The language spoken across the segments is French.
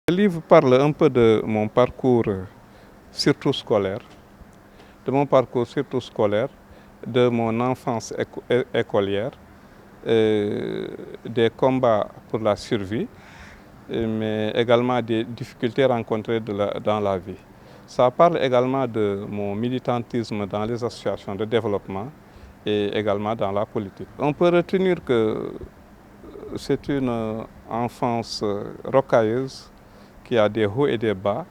Le livre parle un peu de mon parcours, surtout scolaire, de mon enfance écolière, des combats pour la survie, mais également des difficultés rencontrées dans la vie. Ça parle également de mon militantisme dans les associations de développement et également dans la politique. On peut retenir que c'est une enfance rocailleuse qui a des hauts et des bas.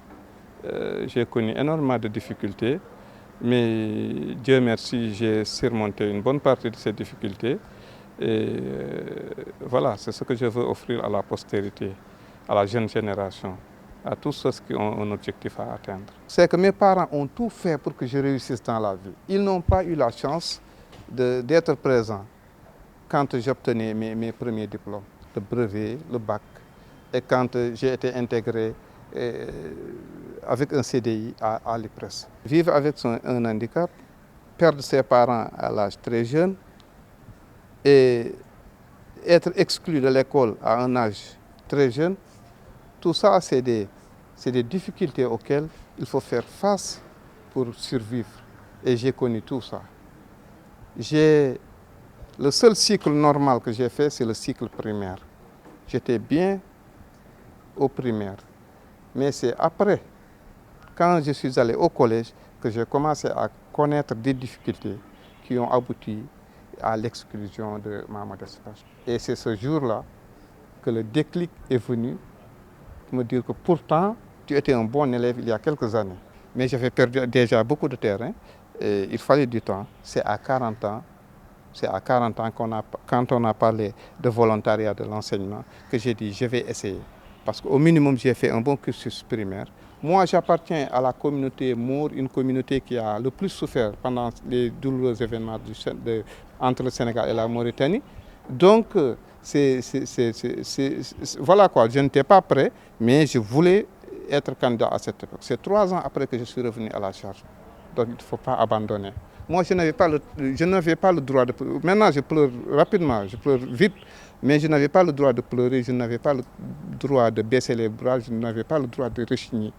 J'ai connu énormément de difficultés, mais Dieu merci, j'ai surmonté une bonne partie de ces difficultés. Et voilà, c'est ce que je veux offrir à la postérité, à la jeune génération, à tous ceux qui ont un objectif à atteindre. C'est que mes parents ont tout fait pour que je réussisse dans la vie. Ils n'ont pas eu la chance d'être présents quand j'obtenais mes premiers diplômes, le brevet, le bac, et quand j'ai été intégré avec un CDI à l'IPRES. Vivre avec un handicap, perdre ses parents à l'âge très jeune et être exclu de l'école à un âge très jeune, tout ça, c'est des difficultés auxquelles il faut faire face pour survivre. Et j'ai connu tout ça. Le seul cycle normal que j'ai fait, c'est le cycle primaire. J'étais bien au primaire. Mais c'est après, quand je suis allé au collège, que j'ai commencé à connaître des difficultés qui ont abouti à l'exclusion de ma modeste personne. Et c'est ce jour-là que le déclic est venu me dire que pourtant, tu étais un bon élève il y a quelques années. Mais j'avais perdu déjà beaucoup de terrain et il fallait du temps. C'est à 40 ans quand on a parlé de volontariat de l'enseignement, que j'ai dit je vais essayer. Parce qu'au minimum, j'ai fait un bon cursus primaire. Moi, j'appartiens à la communauté Mour, une communauté qui a le plus souffert pendant les douloureux événements entre le Sénégal et la Mauritanie. Donc, voilà quoi, je n'étais pas prêt, mais je voulais être candidat à cette époque. C'est 3 ans après que je suis revenu à la charge. Donc, il ne faut pas abandonner. Moi, je n'avais pas le droit de pleurer. Maintenant, je pleure rapidement, je pleure vite, mais je n'avais pas le droit de pleurer, je n'avais pas le droit de baisser les bras, je n'avais pas le droit de rechigner.